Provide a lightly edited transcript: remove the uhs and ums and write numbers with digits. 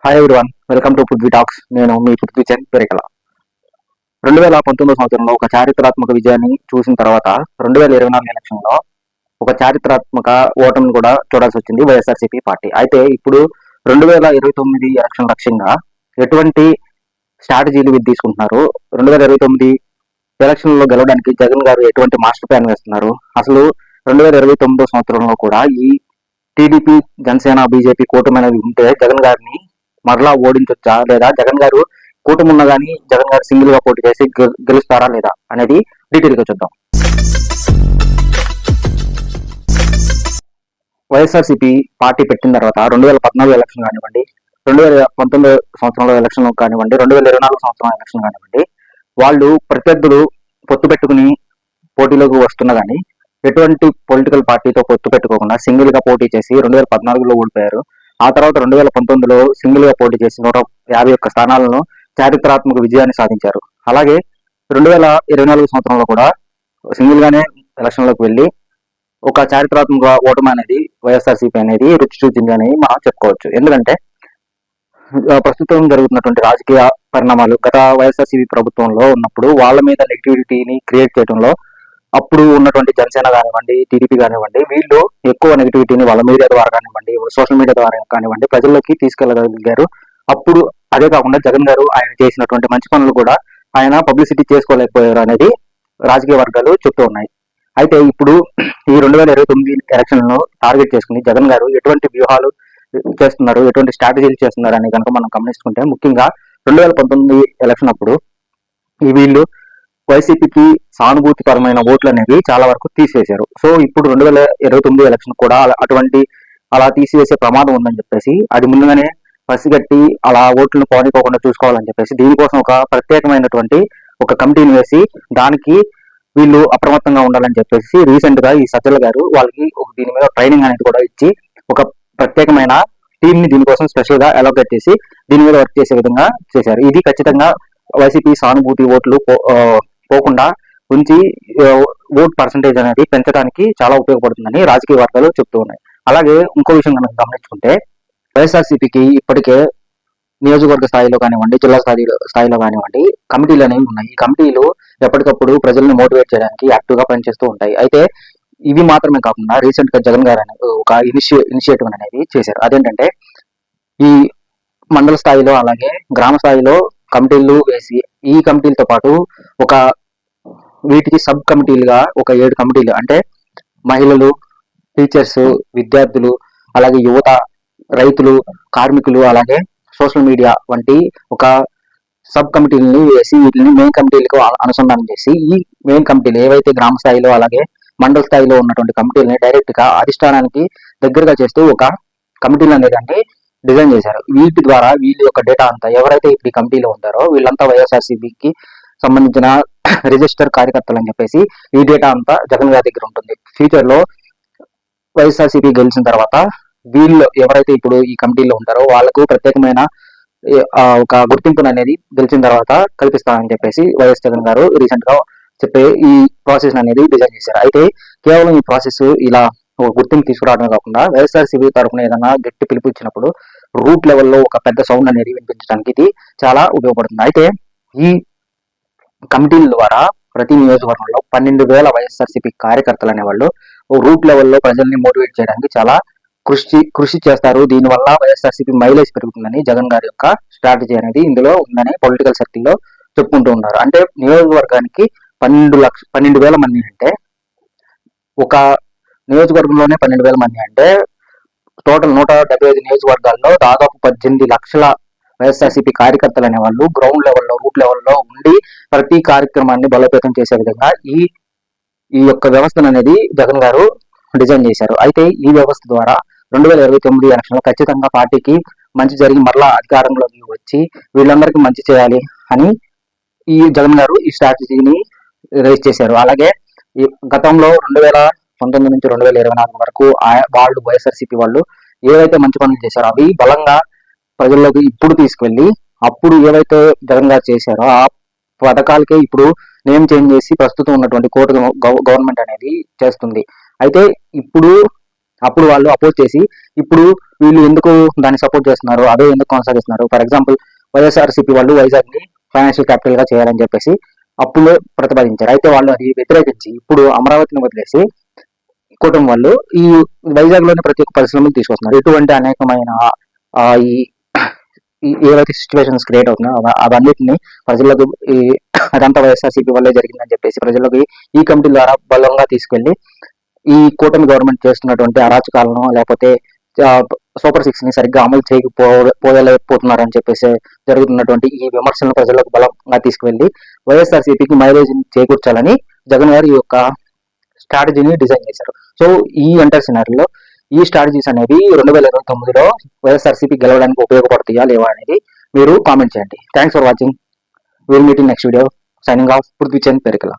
Hi everyone, welcome to Prithvi talks. నేను మీ పృథ్వీ చంద్ పెరికల. 2019 సంవత్సరంలో ఒక చారిత్రాత్మక విజయాన్ని చూసిన తర్వాత 2024 ఎలక్షన్లో ఒక చారిత్రాత్మక ఓటమిని కూడా చూడాల్సి వచ్చింది వైఎస్ఆర్సీపీ పార్టీ. అయితే ఇప్పుడు 2029 ఎలక్షన్ లక్ష్యంగా ఎటువంటి స్ట్రాటజీలు తీసుకుంటున్నారు, 2029 ఎలక్షన్లో గెలవడానికి జగన్ గారు ఎటువంటి మాస్టర్ ప్లాన్ వేస్తున్నారు, అసలు 2029 సంవత్సరంలో కూడా ఈ టీడీపీ, జనసేన, బీజేపీ కూటమి అనేది ఉంటే జగన్ గారిని మరలా ఓడించొచ్చా, లేదా జగన్ గారు కూటమి ఉన్నా కానీ జగన్ గారు సింగిల్ గా పోటీ చేసి గెలుస్తారా లేదా అనేది డీటెయిల్ గా చూద్దాం. వైఎస్ఆర్సీపీ పార్టీ పెట్టిన తర్వాత 2014 ఎలక్షన్ కానివ్వండి, 2019 సంవత్సరంలో ఎలక్షన్ కానివ్వండి, 2024 సంవత్సరం ఎలక్షన్ కానివ్వండి, వాళ్ళు ప్రత్యర్థులు పొత్తు పెట్టుకుని పోటీలోకి వస్తున్నా కానీ ఎటువంటి పొలిటికల్ పార్టీతో పొత్తు పెట్టుకోకుండా సింగిల్ గా పోటీ చేసి 2014లో ఓడిపోయారు. ఆ తర్వాత 2019లో సింగిల్ గా పోటీ చేసి 151 స్థానాలను చారిత్రాత్మక విజయాన్ని సాధించారు. అలాగే 2024 సంవత్సరంలో కూడా సింగిల్ గానే ఎలక్షన్లోకి వెళ్ళి ఒక చారిత్రాత్మక ఓటమి అనేది వైఎస్ఆర్సీపీ అనేది రుచి చూచింది అని మనం చెప్పుకోవచ్చు. ఎందుకంటే ప్రస్తుతం జరుగుతున్నటువంటి రాజకీయ పరిణామాలు గత వైఎస్ఆర్సీపీ ప్రభుత్వంలో ఉన్నప్పుడు వాళ్ళ మీద నెగిటివిటీని క్రియేట్ చేయడంలో అప్పుడు ఉన్నటువంటి జనసేన కానివ్వండి, టీడీపీ కానివ్వండి, వీళ్ళు ఎక్కువ నెగిటివిటీని వాళ్ళ మీడియా ద్వారా కానివ్వండి, సోషల్ మీడియా ద్వారా కానివ్వండి ప్రజల్లోకి తీసుకెళ్లగలిగారు. అప్పుడు అదే కాకుండా జగన్ గారు ఆయన చేసినటువంటి మంచి పనులు కూడా ఆయన పబ్లిసిటీ చేసుకోలేకపోయారు అనేది రాజకీయ వర్గాలు చెప్తూ ఉన్నాయి. అయితే ఇప్పుడు ఈ 2029 ఎలక్షన్లను టార్గెట్ చేసుకుని జగన్ గారు ఎటువంటి వ్యూహాలు చేస్తున్నారు, ఎటువంటి స్ట్రాటజీలు చేస్తున్నారు అని కనుక మనం గమనించుకుంటే, ముఖ్యంగా 2019 ఎలక్షన్ అప్పుడు ఈ వీళ్ళు వైసీపీకి సానుభూతి పరమైన ఓట్లు అనేవి చాలా వరకు తీసివేశారు. సో ఇప్పుడు 2029 ఎలక్షన్ కూడా అలా తీసివేసే ప్రమాదం ఉందని చెప్పేసి అది ముందుగానే పసిగట్టి అలా ఓట్లను పోనీకోకుండా చూసుకోవాలని చెప్పేసి దీనికోసం ఒక ప్రత్యేకమైనటువంటి ఒక కమిటీని వేసి దానికి వీళ్ళు అప్రమత్తంగా ఉండాలని చెప్పేసి రీసెంట్ గా ఈ సజ్జల గారు వాళ్ళకి దీని మీద ట్రైనింగ్ అనేది కూడా ఇచ్చి ఒక ప్రత్యేకమైన టీమ్ ని దీనికోసం స్పెషల్ గా అలోకేట్ చేసి దీని మీద వర్క్ చేసే విధంగా చేశారు. ఇది ఖచ్చితంగా వైసీపీ సానుభూతి ఓట్లు పోకుండా ఉంచి ఓట్ పర్సంటేజ్ అనేది పెంచడానికి చాలా ఉపయోగపడుతుందని రాజకీయ వర్గాలు చెప్తూ ఉన్నాయి. అలాగే ఇంకో విషయం మనం గమనించుకుంటే, వైఎస్ఆర్సీపీకి ఇప్పటికే నియోజకవర్గ స్థాయిలో కానివ్వండి, జిల్లా స్థాయిలో కానివ్వండి కమిటీలు అనేవి ఉన్నాయి. ఈ కమిటీలు ఎప్పటికప్పుడు ప్రజల్ని మోటివేట్ చేయడానికి యాక్టివ్ గా పనిచేస్తూ ఉంటాయి. అయితే ఇవి మాత్రమే కాకుండా రీసెంట్ గా జగన్ గారు ఒక ఇనిషియేటివ్ అనేది చేశారు. అదేంటంటే ఈ మండల స్థాయిలో అలాగే గ్రామ స్థాయిలో కమిటీలు వేసి ఈ కమిటీలతో పాటు ఒక వీటికి సబ్ కమిటీలుగా ఒక 7 కమిటీలు, అంటే మహిళలు, టీచర్స్, విద్యార్థులు, అలాగే యువత, రైతులు, కార్మికులు, అలాగే సోషల్ మీడియా వంటి ఒక సబ్ కమిటీలని వేసి వీటిని మెయిన్ కమిటీలకు అనుసంధానం చేసి ఈ మెయిన్ కమిటీలు ఏవైతే గ్రామ స్థాయిలో అలాగే మండల స్థాయిలో ఉన్నటువంటి కమిటీలని డైరెక్ట్ గా అధిష్టానానికి దగ్గరగా చేస్తూ ఒక కమిటీలు అనేది డిజైన్ చేశారు. వీటి ద్వారా వీళ్ళ యొక్క డేటా అంతా ఎవరైతే ఇప్పుడు ఈ కమిటీలో ఉంటారో వీళ్ళంతా వైఎస్ఆర్సీపీకి సంబంధించిన రిజిస్టర్ కార్యకర్తలు అని చెప్పేసి ఈ డేటా అంతా జగన్ గారి దగ్గర ఉంటుంది. ఫ్యూచర్ లో వైఎస్ఆర్సీపీ గెలిచిన తర్వాత వీళ్ళు ఎవరైతే ఇప్పుడు ఈ కమిటీలో ఉంటారో వాళ్ళకు ప్రత్యేకమైన ఒక గుర్తింపును అనేది గెలిచిన తర్వాత కల్పిస్తామని చెప్పేసి వైఎస్ జగన్ గారు రీసెంట్ గా చెప్పే ఈ ప్రాసెస్ అనేది డిజైన్ చేశారు. అయితే కేవలం ఈ ప్రాసెస్ ఇలా ఒక గుర్తింపు తీసుకురావడమే కాకుండా వైఎస్ఆర్సీపీ తరఫున ఏదైనా గట్టి పిలుపు ఇచ్చినప్పుడు రూట్ లెవెల్లో ఒక పెద్ద సౌండ్ అనేది వినిపించడానికి ఇది చాలా ఉపయోగపడుతుంది. అయితే ఈ కమిటీల ద్వారా ప్రతి నియోజకవర్గంలో 12,000 వైఎస్ఆర్సీపీ కార్యకర్తలు అనేవాళ్ళు రూట్ లెవెల్లో ప్రజల్ని మోటివేట్ చేయడానికి చాలా కృషి చేస్తారు. దీనివల్ల వైఎస్ఆర్సీపీ మైలేజ్ పెరుగుతుందని జగన్ గారి యొక్క స్ట్రాటజీ అనేది ఇందులో ఉందని పొలిటికల్ సర్కిల్లో చెప్పుకుంటూ ఉన్నారు. అంటే నియోజకవర్గానికి 12,000 మంది అంటే ఒక నియోజకవర్గంలోనే 12,000 మంది అంటే టోటల్ 175 నియోజకవర్గాల్లో దాదాపు 18 లక్షల వైఎస్ఆర్సీపీ కార్యకర్తలు అనే వాళ్ళు గ్రౌండ్ లెవెల్లో రూట్ లెవెల్లో ఉండి ప్రతి కార్యక్రమాన్ని బలోపేతం చేసే విధంగా ఈ యొక్క వ్యవస్థను అనేది జగన్ గారు డిజైన్ చేశారు. అయితే ఈ వ్యవస్థ ద్వారా 2029 ఎలక్షన్లో ఖచ్చితంగా పార్టీకి మంచి జరిగి మరలా అధికారంలోకి వచ్చి వీళ్ళందరికీ మంచి చేయాలి అని ఈ జగన్ గారు ఈ స్ట్రాటజీని రేస్ చేశారు. అలాగే ఈ గతంలో 2019 నుంచి 2024 వరకు వాళ్ళు వైఎస్ఆర్సీపీ వాళ్ళు ఏవైతే మంచి పనులు చేశారో అవి బలంగా ప్రజల్లోకి ఇప్పుడు తీసుకువెళ్ళి అప్పుడు ఏవైతే జగన్ గారు చేశారో ఆ పథకాలకే ఇప్పుడు నేమ్ చేంజ్ చేసి ప్రస్తుతం ఉన్నటువంటి కోర్టు గవర్నమెంట్ అనేది చేస్తుంది. అయితే ఇప్పుడు అప్పుడు వాళ్ళు అపోజ్ చేసి ఇప్పుడు వీళ్ళు ఎందుకు దాన్ని సపోర్ట్ చేస్తున్నారు, అదే ఎందుకు కొనసాగిస్తున్నారు. ఫర్ ఎగ్జాంపుల్ వైఎస్ఆర్సీపీ వాళ్ళు వైజాగ్ ని ఫైనాన్షియల్ క్యాపిటల్ గా చేయాలని చెప్పేసి అప్పుడు ప్రతిపాదించారు. అయితే వాళ్ళు అది వ్యతిరేకించి ఇప్పుడు అమరావతిని వదిలేసి కూటమి వాళ్ళు ఈ వైజాగ్ లోని ప్రతి ఒక్క పరిశ్రమలు తీసుకొస్తున్నారు. ఇటువంటి అనేకమైన ఈ ఏవైతే సిచ్యువేషన్స్ క్రియేట్ అవుతున్నాయో అవన్నిటిని ప్రజలకు అదంతా వైఎస్ఆర్సీపీ వల్లే జరిగిందని చెప్పేసి ప్రజలకు ఈ కమిటీ ద్వారా బలంగా తీసుకెళ్లి ఈ కూటమి గవర్నమెంట్ చేస్తున్నటువంటి అరాచకాలను లేకపోతే సూపర్ 6 ని సరిగ్గా అమలు చేయకపోలేకపోతున్నారని చెప్పేసి జరుగుతున్నటువంటి ఈ విమర్శలను ప్రజలకు బలంగా తీసుకువెళ్లి వైఎస్ఆర్సీపీకి మైలేజ్ చేకూర్చాలని జగన్ గారు ఈ యొక్క స్ట్రాటజీని డిజైన్ చేశారు. సో ఈ ఎంటర్ సినారీలో ఈ స్ట్రాటజీస్ అనేవి 2029లో వైఎస్ఆర్సీపీ గెలవడానికి ఉపయోగపడతాయా లేవా అనేది మీరు కామెంట్ చేయండి. Thanks for watching. Will meet in next video. Signing off Prithvichand Perikala.